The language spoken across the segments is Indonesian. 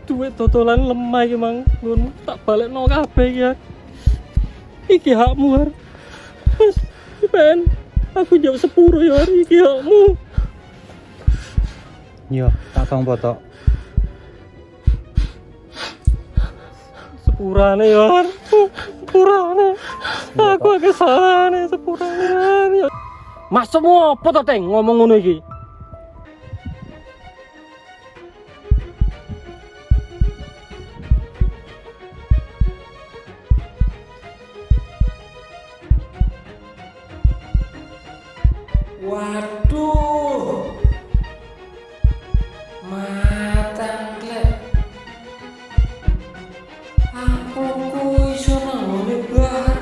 duit dodolan lemah iki mang ngono tak balekno kabeh iki ya. Iki hakmu Har. Mas, ben aku jawab sepuro ya Har, iki hakmu. Yo, tak tompo tok. Sepurane ya Har. Sepurane. Aku agak salah nih sepurane. Maksudmu apa to, Teng, ngomong ngono iki? Waduh, mata klep. Aku iso nangone bar.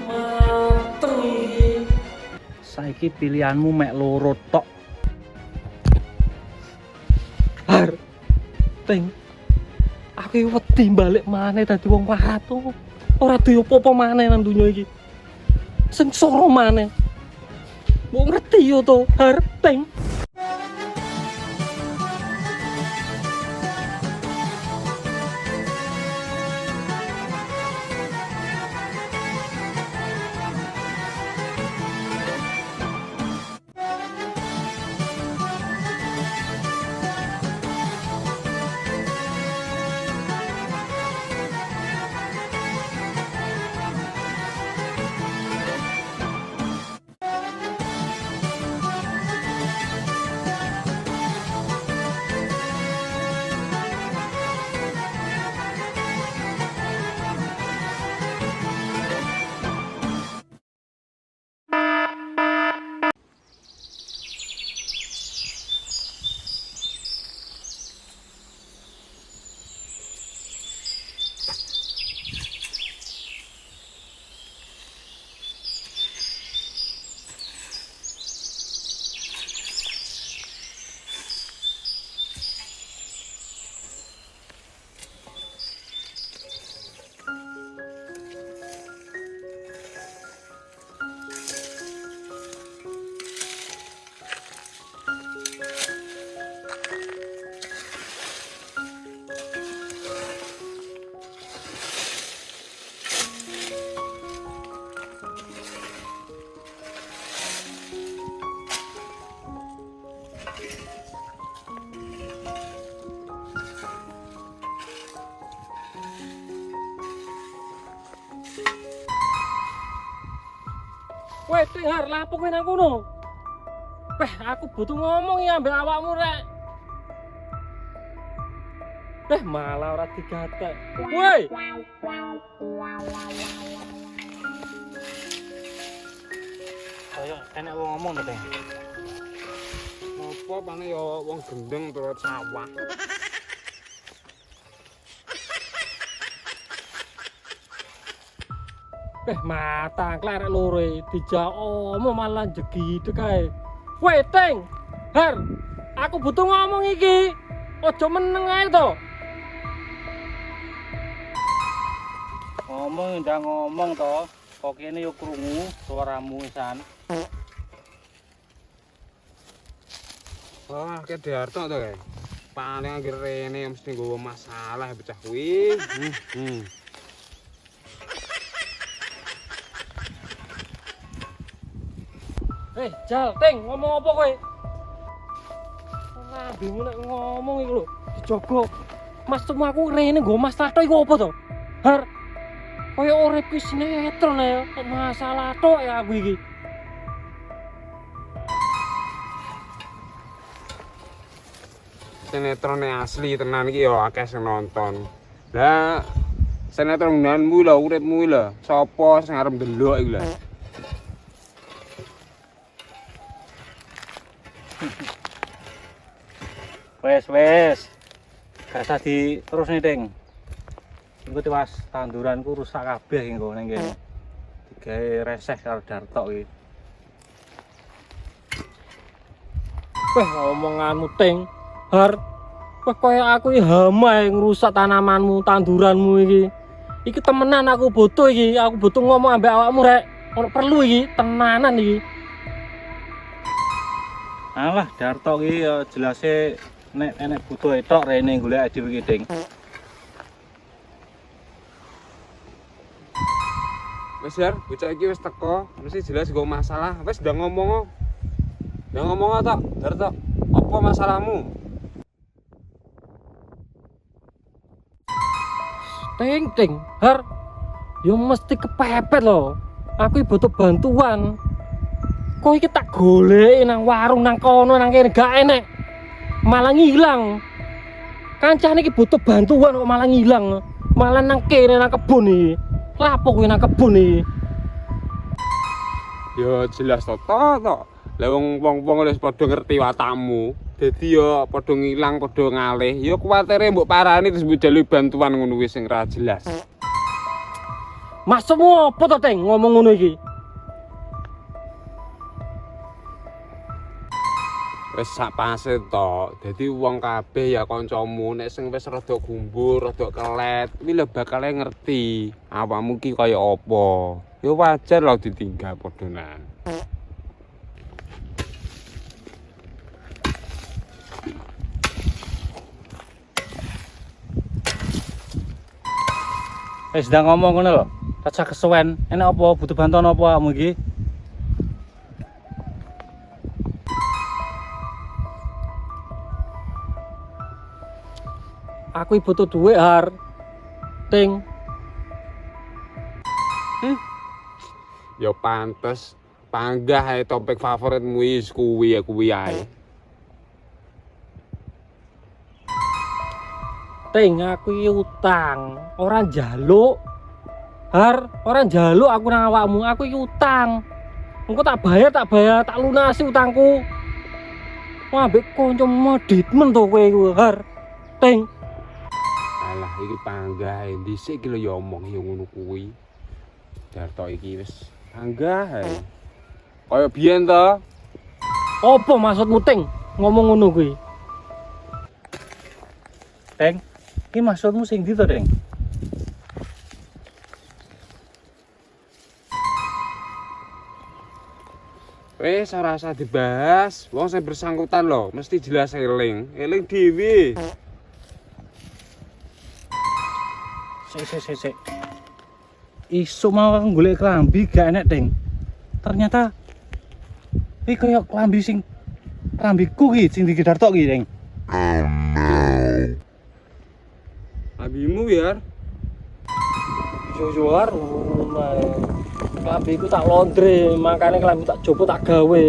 Mateng iki. Saiki pilihanmu mek loro tok. Har, Teng, aku iki wedi balik maneh dadi wong warat to. Ora duwe apa-apa maneh nang donya iki. Sengsara maneh. Mbok ngerti yo to, Har, Teng. Weh, Teng Har, lapo kowe nang kono? Aku butuh ngomong ya ambek awakmu rek. Malah ora digatek. Woi. Ayo, enek wong ngomong to, Teng. Apa pane ya wong gendeng turut sawah. Mata klerek lore dijak omong malah jegidhe kae. Weh, Teng. Har, aku butuh ngomong iki. Ojo meneng ae to. Ngomong ndang ngomong to. Kok kene yo krungu suaramu pisan. Wah, ke Darto to kae. Paling anggere rene mesti nggowo masalah bocah kuwi. Jal, Teng, ngomong apa kowe? Ora bingung nek ngomong iku lho, dijogo. Maksudmu aku rene nggo Mas Tato iku apa to? Har. Kaya urip ki sinetron ya, masalah tok ya aku iki. Sinetron asli tenan iki ya akeh sing nonton. Lah sinetron nanmu lho uripmu lho. Sopo sing arep ndelok iki lho. Wes. Gak usah diterus nih, Teng. Iku tiwas tanduranku rusak kabeh engko ning kene. Digawe reseh karo Darto iki. Omonganmu, Teng. Har. Kaya aku iki hama ngrusak tanamanmu, tanduranmu iki. Iki temenan aku butuh iki. Aku butuh ngomong ambek awakmu rek. Ono perlu iki, tenanan iki. Alah, Darto ki ya jelase nek enek butuh tok rene golek dhewe iki, Ding. Wis Yar, bocah iki wis teko, mesti jelas nggo masalah. Wis ndang ngomong. Ndang ngomong tok, Darto. Apa masalahmu? Ting, Har. Yo mesti kepepet lho. Aku butuh bantuan. Kok iki tak goleki nang warung nang kono nang kene gak enek. Malah ngilang. Kancane iki butuh bantuan kok malah ngilang. Malah nang kene nang kebun iki. Lapo kowe nang kebun iki? Ya jelas to. Lah wong-wong wis padha ngerti watakmu. Dadi ya padha ngilang, padha ngalih. Ya kuwatere mbok parani terus mbok jaluki bantuan ngono wis sing ra jelas. Maksudmu apa to, Teng, ngomong ngono iki? Wis sapase to. Dadi wong kabeh ya kancamu nek sing wis rada gumbur, rada kelet, kuwi lho bakal ngerti awakmu ki kaya apa. Ya wajar lho ditinggal padha nang. Sedang ngomong ngono lho. Raja kesuwen. Enek apa butuh bantuan apa kamu iki? Aku butuh duit, Har. Ting. Ya pantes panggah ae topik favoritmu wis kuwi ae. Ting, aku iki utang, ora njaluk. Har, ora njaluk aku nang awakmu, aku iki utang. Engko tak bayar, tak lunasi utangku. Wah, ambek kanca moditmen to kowe iku, Har. Ting. Alah iki panggah ae dhisik iki lho ya omong ya ngono kuwi. Darto iki wis panggah ae. Kaya biyen to. Apa maksudmu, Ting? Ngomong ngono kuwi. Deng, iki maksudmu sing ndi to, Deng? Wis ora usah dibahas. Wong sing bersangkutan lho, mesti jelas eling dhewe. Sik. Isu mau golek klambi gak enek, Deng. Ternyata iki kaya klambi sing klambiku iki sing digedartok iki, Deng. Abimu Yar. Jojoar klambiku tak laundry, makane klambi tak jopo tak gawe.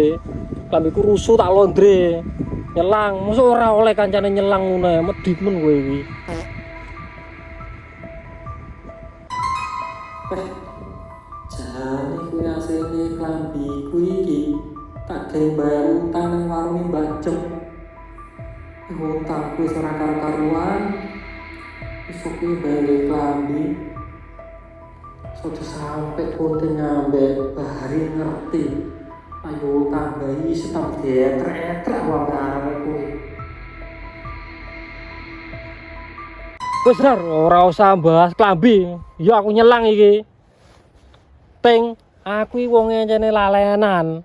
Klambiku rusuh tak laundry. Nyelang, mosok ora oleh kancane nyelang ngono, meditmen kowe iki. Jane kuwi asline klambiku iki tak gawe bayar utang nang warunge Mbak Jem. Utangku wis ora karo-karuan. Wis kuwi bayar klambi. Sudah sampai konten ngambek bahari ngerti. Ayo tambahi setap dietrek-etrek wae barang kuwi. Wis ora usah bahas klambi. Ya aku nyelang iki. Ting, aku iki wong encene lalenan.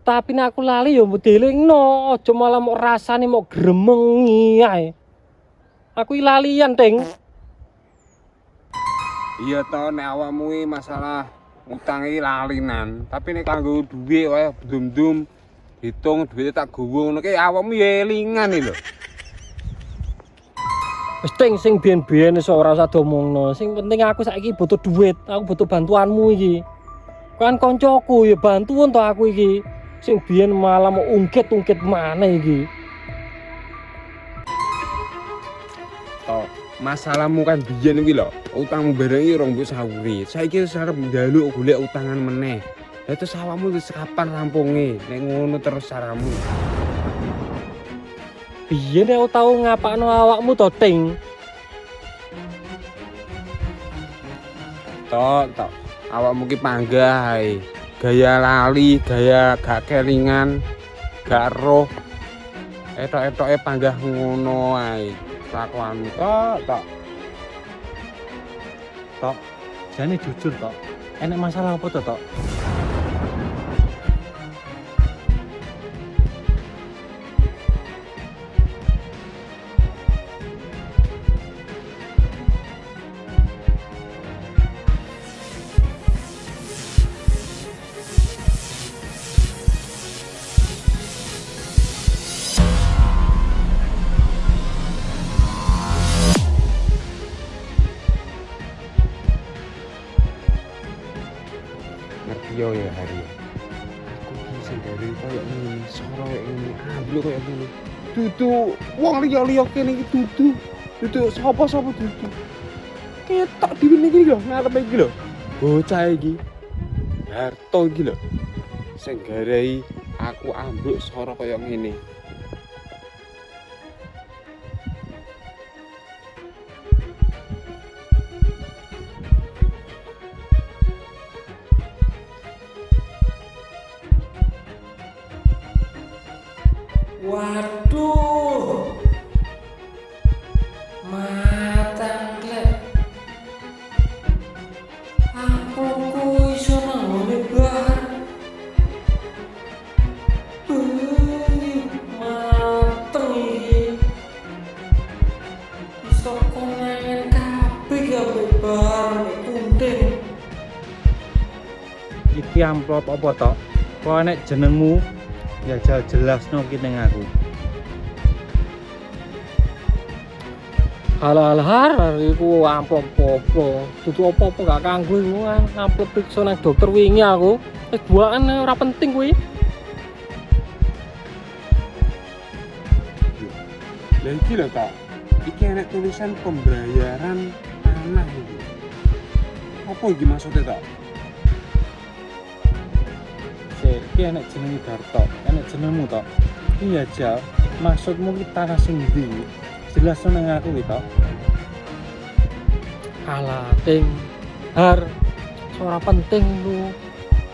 Tapi nek aku lali ya mbok delingno, aja malah mok rasane mok gremengi ae. Aku iki lalian, Ting. Iya to nek awakmu iki masalah utang iki lalinan, tapi nek kanggo dhuwit wae dum-dum hitung dhuwite tak gowo ngono ki awakmu ya elingan iki lho. Wis Ting sing biyen-biyen iso ora usah diomongno. Sing penting aku saiki butuh duit, aku butuh bantuanmu iki. Kan koncoku ya bantuan to aku iki. Sing biyen malah mau ungkit-ungkit maneh iki. To, masalahmu kan biyen kuwi lho, utangmu bareng iki 2 sawuri. Saiki wis arep njaluk golek utangan meneh. Lah terus awakmu wis kapan rampunge? Nek ngono terus saramu. Biyen aku tau ngapakno awakmu to, Ting. Tok. Awakmu ki panggah ae. Gaya lali, gaya gak kelingan, gak roh. Etok-etoke panggah ngono ae. Kelakuanmu tok. Tok, jane jujur, Tok. Enek masalah apa to, Tok? ndelok koyo ngene. Dudu wong liya-liya kene iki dudu sapa-sapa dudu. Ketok dhewe iki lho ngarep iki lho. Bocah iki Darto iki lho. Sing garai aku ambruk sora koyo ngene. Waduh, matang klep. Aku iso nanggone bar. Mateng iki. Iso konangan kabeh ya bar kunting. Iki amplop apa tok? Kok nek jenengmu ya jelasno ki ning aku. Hal-hal iku amplop apa? Dudu apa-apa gak kanggo iku kan. Amplop periksa nang dokter wingi aku. Wis buakan ora penting kuwi. Lah iki lho Kak. Iki enek tulisan pembayaran tanah iki. Apa iki maksudnya Kak? Iki enek jenenge Darto, enek jenengmu tok. Iya Jal, maksudmu ki tanah sing ndi? Jelasno nang aku ki tok. Alah, ting. Har. Ora penting lu.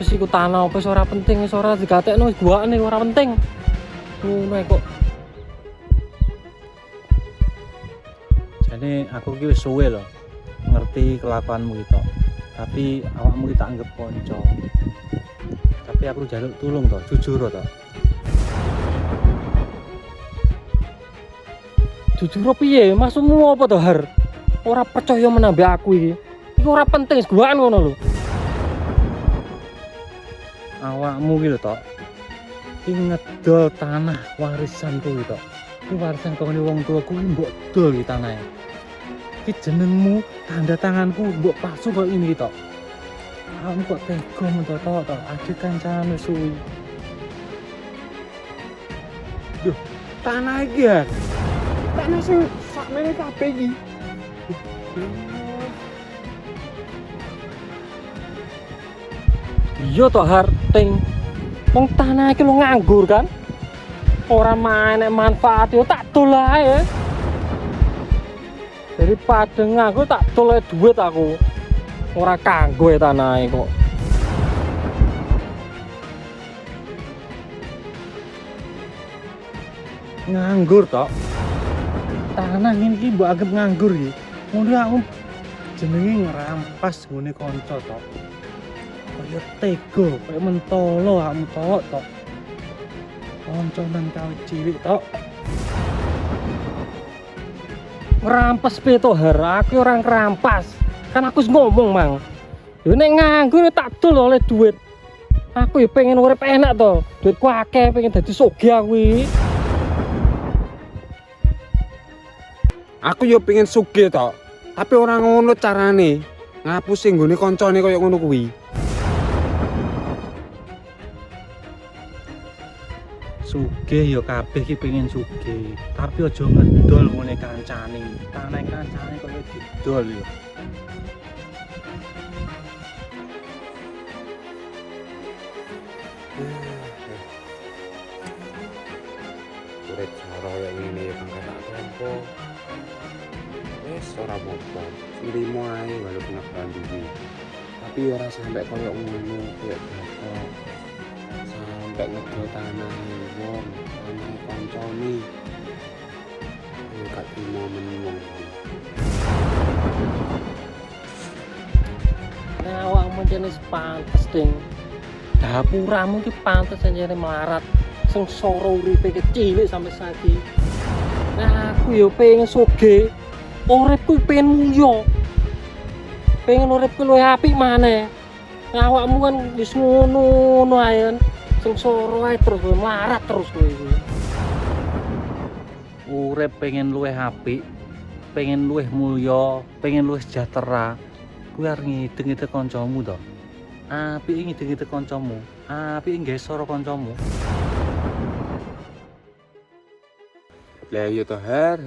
Wis iku tanah apa ora penting, wis ora digatekno wis buakane ora penting. Ngono kok. Jane aku ki wis suwe lho ngerti kelakuanmu ki tok. Tapi awakmu ki tak anggap kanca. Tapi aku jaluk tulung to, jujur to. Jujur piye? Maksudmu apa to, Har? Ora percaya menambe aku iki. Iku ora penting wis buakan ngono lho. Awakmu ki lho tok. Ki ngedol tanah warisanku ki tok. Ki warisan kanggo wong tuaku ki mbok dol ki tanahe. Ki jenengmu, tanda tanganku mbok palsu kok ini ki tok. Kamu kok tega mentok tok, adik kancane suwi. Duh, tanah iki ya. Tanah sing sakmene kabeh iki. Iya to, Har, ting. Wong tanah iki lu nganggur kan? Ora main manfaat yo tak dol ae. Daripada nganggur tak dol duit aku. Ora kanggo tanahe kok. Nganggur tok. Tanah ngene iki mbok anggap nganggur iki. Ngono aku jenenge ngerampas ngene kanca tok. Kaya tega, kaya mentolo awakmu tok. Kanca nang kawit cilik tok. Ngerampas piye to, Har? Aku ora ngerampas. Kan aku wis ngomong, Mang. Yo nek nganggur tak dol oleh duit. Aku ya pengen urip enak to. Duitku akeh, pengen dadi sugih aku iki. Aku yo pengen sugih tok. Tapi ora ngono carane. Ngapusi nggone kancane kaya ngono kuwi. Sugih ya kabeh ki pengen sugih, tapi aja ngedol ngene kancane. Tanah kancane kaya didol yo. Urip cara kaya ngene ya kan tak tempo. Wis ora apa-apa. Nrimo ae walaupun aku banduwi. Tapi ora sampai kaya ngono, kaya bapak. Sampai ngedol tanah wong, tanah kancane. Yo gak trimo meneng. Nah, awakmu jenis pantes, Ding. Dapuramu ki pantes anjene melarat. Sengsara uripe kecilik sampai saiki. Nah, aku yo pengen sugih. Uripku pengen mulya. Pengen uripku luwih apik maneh. Nah, awakmu kan wis ngono ae. Sengsara ae terus kowe melarat terus kowe iki. Urip pengen luwih apik, pengen luwih mulya, pengen luwih sejahtera. Kuwi arep ngideng-ngideng kancamu to. Apik ngideng-ngideng kancamu, apik nggawe sora kancamu. Lah ya to Har.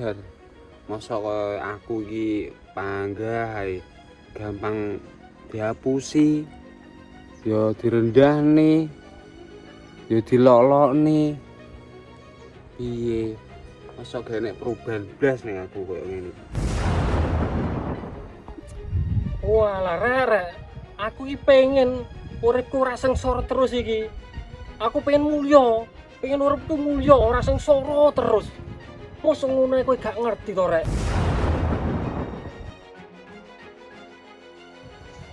Masa kaya aku iki panggah ae gampang dihapusi. Ya direndahne. Ya dilok-lokne. Piye? Masa gak nek perubahan blas ning aku koyo ngene. Walah Rere, aku iki pengen uripku ora sengsara terus iki. Aku pengen mulya, pengen uripku mulya ora sengsara terus. Mosok ngono kowe gak ngerti to, Rek?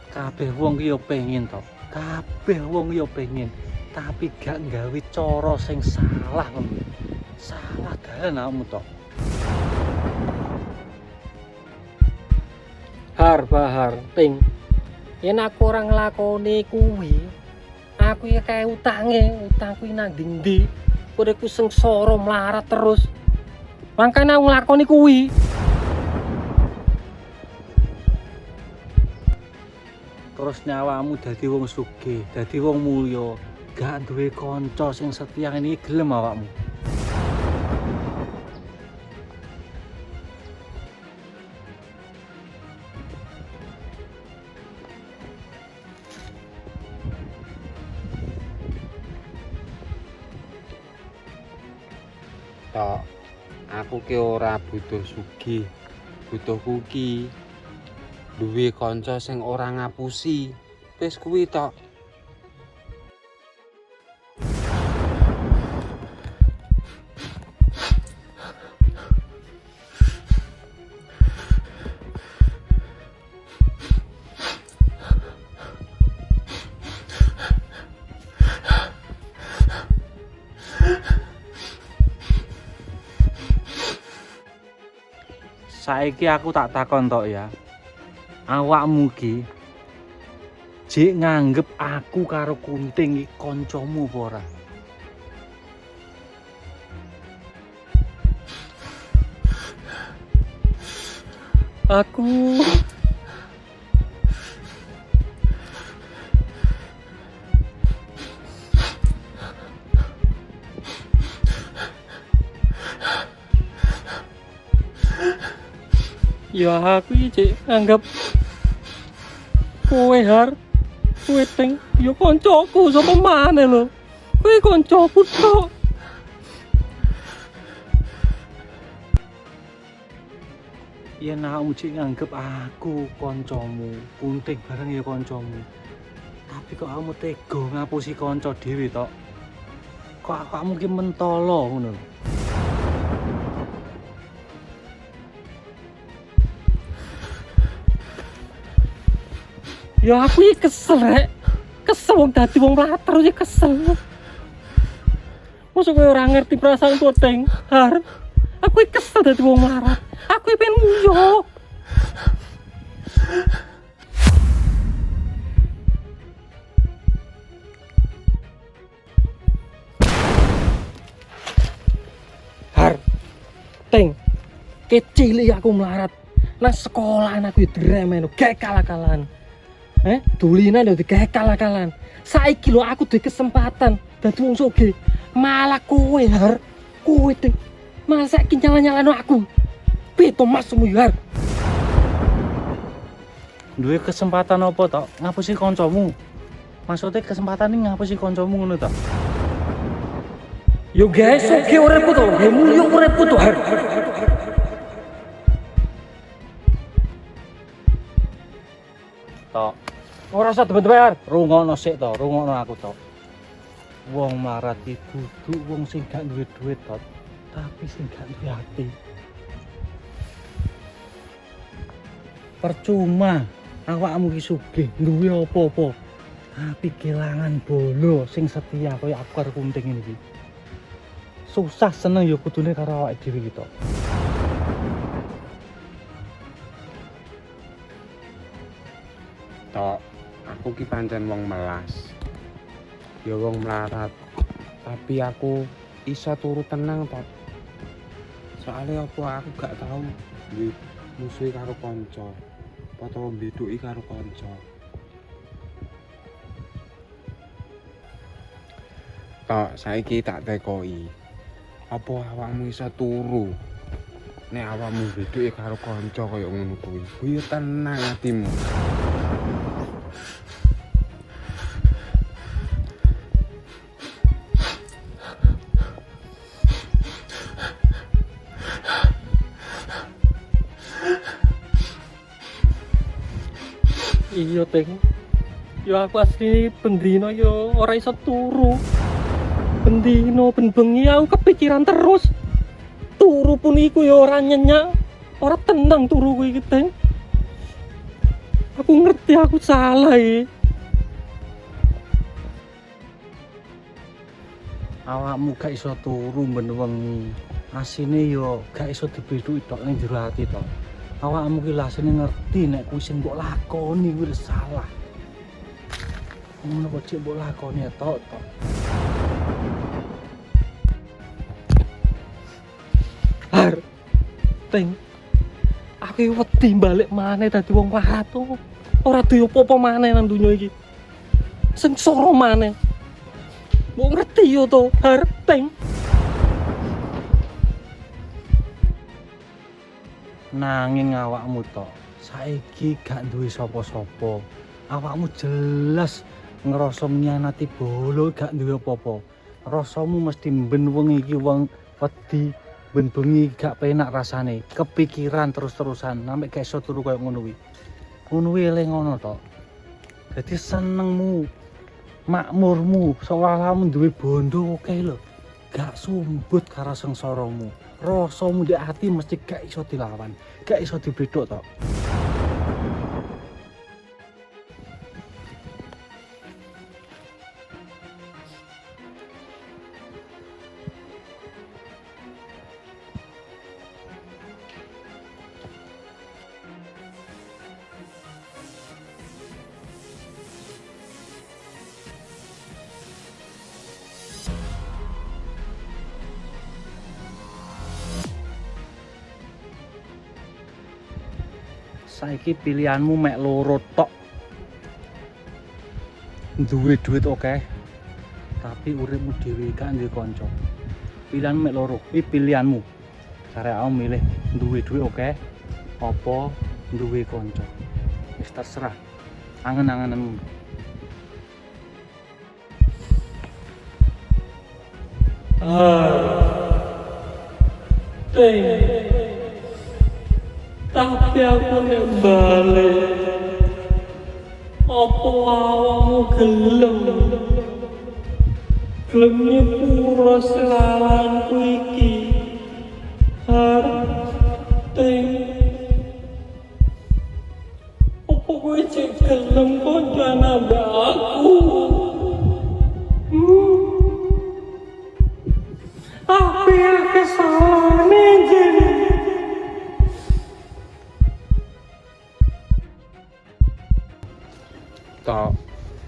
Kabeh wong ki yo pengen to. Kabeh wong yo pengen, tapi gak nggawe cara sing salah ngono. Salah dalan awakmu to. Har bahar, Ting. Yen aku ora nglakoni kuwi, aku ya kae utangku nang ndi-ndi. Uripku sengsara mlarat terus. Makanya aku nglakoni kuwi. Terus nyawamu dadi wong sugih, dadi wong mulya, gak duwe kanca sing setia ini gelem awakmu. Tok, aku ki ora butuh sugih. Butuhku ki duwe kanca sing ora ngapusi. Wis kuwi tok. Saiki aku tak takon tok ya. Awakmu ki jek nganggep aku karo Kunting iki kancamu apa ora? Aku ya aku iki anggap kowe Har, kowe Ting, ya kancaku sapa maneh lho. Kowe kancaku tok. Yen awakmu jek nganggep aku kancamu, Kunting bareng ya kancamu. Tapi kok awakmu tega ngapusi kanca dhewe tok. Kok awakmu ki mentolo ngono lho. Ya aku iki kesel Rek. Kesel wong dadi wong latar iki kesel. Mosok kowe ora ngerti perasaan Ting, Har. Aku iki kesel dadi wong larat. Aku iki pengen mulya. Har. Ting. Kecil aku melarat. Nang sekolahan aku diremen, gak kalah-kalahan. Dulinan udah kayak kalah-kalahan. Saiki lho aku duwe kesempatan dadi wong sugih. Malah kowe Har, kowe Ting. Malah saiki nyala-nyalano aku. Piye to masmu Har? Duwe kesempatan apa tok ngapusi kancamu? Maksudnya kesempatan ini ngapusi kancamu ngono tok. Yo guys, sugih uripku to, nggih mulya uripku to Har. Tok, Ora usah temen-temen Har. rungokno sik to, rungokno aku tok. Wong melarat iki kudu wong sing gak duwe duit tok, tapi sing gak duwe ati. Percuma awakmu ki sugih, duwe apa-apa, tapi kelangan bolo sing setia kaya aku karo Kunting iki. Susah seneng ya kudune karo awake dhewe iki tok. Tok, aku ki pancen wong melas. Ya wong melarat. Tapi aku iso turu tenang tok. Soale apa aku gak tau duwe musuhi karo kanca. Apa tau mbeduki karo kanca. Tok, saiki tak tekoki. Apa awakmu iso turu? Nek awakmu beduke karo kanca kaya ngono kuwi, yo tenang atimu. Iya, Teng. Yo aku asli bendino yo ora iso turu. Bendino ben bengi aku kepikiran terus. Turu pun iku yo ora nyenyak. Ora tenang turu kuwi iki, Teng. Aku ngerti aku salah iki. Awakmu gak iso turu ben wengi. Asine yo gak iso dibedhuki tok ning jero ati tok. Awakmu ki asine ngerti nek kuwi sing mbok lakoni kuwi wis salah. Ngono kok cek mbok lakoni tok. Har. Teng. Aku iki wedi balik maneh dadi wong warat to. Ora duwe apa-apa maneh nang donya iki. Sengsara maneh. Mbok ngerti yo to, Har, Teng. Nanging awakmu tok saiki gak duwe sapa-sapa. Awakmu jelas ngerasa nyanati bolo gak duwe apa-apa. Rasamu mesti ben wengi iki wong wedi, ben bengi gak penak rasane. Kepikiran terus-terusan sampe gak iso turu koyo ngono kuwi. Ngono kuwi eling ngono tok. Dadi senengmu, makmurmu, sawalamu duwe bondo oke lho. Gak sumbut karo sengsaramu. Rasamu di ati mesti gak iso dilawan, gak iso dibedhok tok. Saiki pilihanmu mek loro tok. Duwe duit oke, tapi uripmu dhewe gak duwe kanca. Pilihanmu mek loro, iki pilihanmu. Care aku milih duwe duit oke, apa duwe kanca. Wis terserah. Angen-angenanmu. Teng. Tapi aku nek balik apa awakmu gelem nyepuro selawanku iki, Har, Teng. Apa kowe cek gelem koncoan ambek aku? Apa yang kesalahane jadi? Tok,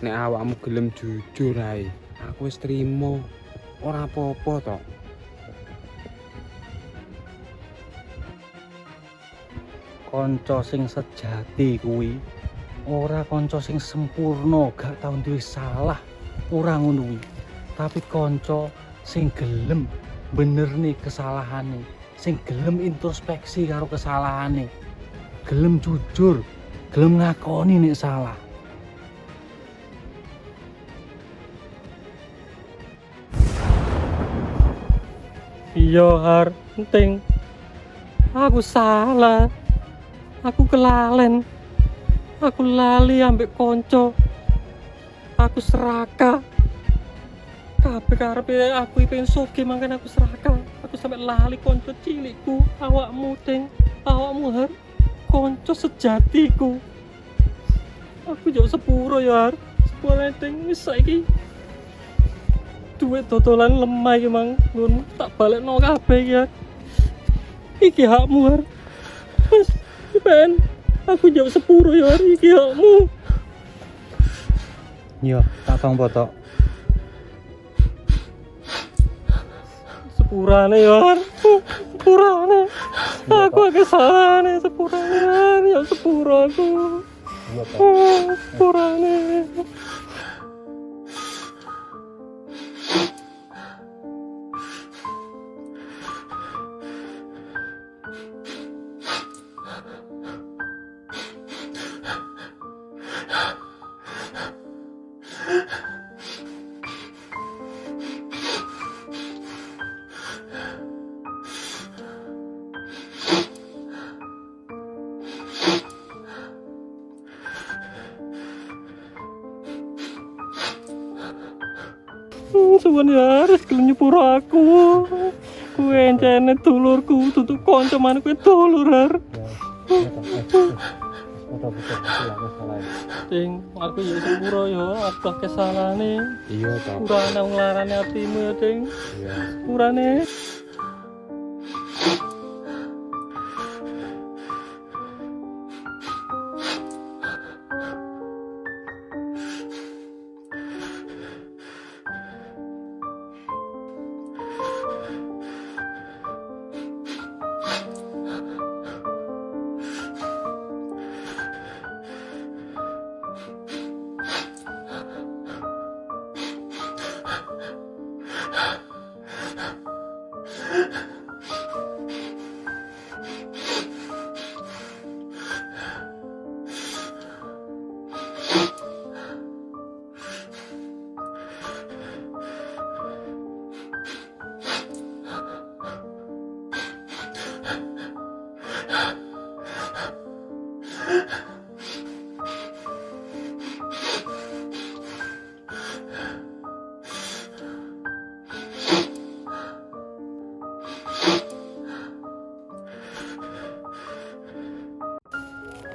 nek awakmu gelem jujur ae, aku wis trimo. Ora apa-apa tok. Kanca sing sejati kuwi ora kanca sing sempurna, gak tau duwe salah. Ora ngono kuwi. Tapi kanca sing gelem benerne kesalahane, sing gelem introspeksi karo kesalahane. Gelem jujur, gelem ngakoni nek salah. Iya, Har, Teng. Aku salah. Aku kelalen. Aku lali ambek konco. Aku serakah. Kabeh karepe aku pengen sugih mangken aku serakah. Aku sampe lali konco cilikku, awakmu, Teng. Awakmu, Har. Konco sejatiku. Aku yo sepuro ya, Har. Sepuro, Teng. Wis saiki duit dodolan lemah iki, Mang. Nun tak balekno kabeh ya. Iki hakmu, Har. Wis, ben aku jauh sepuro ya, Har. Iki hakmu. Yo, tak tompo tok. Sepurane ya, Har. Sepurane. Aku agak salah nih, sepurane, Har. Ya sepuro aku. Sepurane. suwun ya harus gelem nyepuro aku. Kuwi encene dulurku, tutuk kanca maneh kuwi dulur har. Ya betul betul lah masalah. Ting, aku ya sepuro ya akeh kesalahane. Iya toh. Kurane nglarane atimu ya, Ting. Iya. Kurane.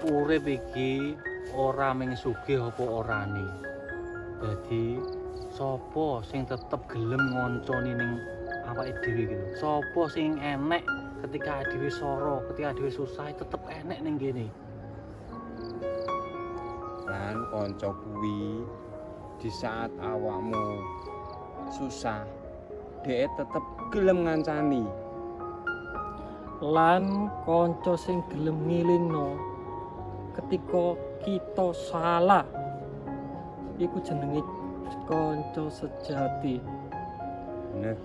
Urip iki ora mung sugih apa orane. Dadi sapa sing tetep gelem ngonconi ning awake dhewe iki lho. Sapa sing enek ketika dhewe soro, ketika dhewe susah tetep enek ning kene. Lan kanca kuwi di saat awakmu susah, dhek tetep gelem ngancani. Lan kanca sing gelem ngilingno ketika kita salah iku jenenge kanca sejati. Bener.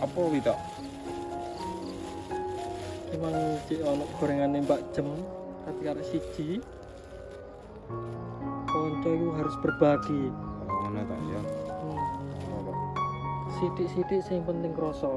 Apa kuwi tok? Emang cek ono gorengane Mbak Jem tapi karo siji kanca iku harus berbagi. Oh, ngono tok ya. Hmm. Apa? Sithik-sithik sing penting krasa.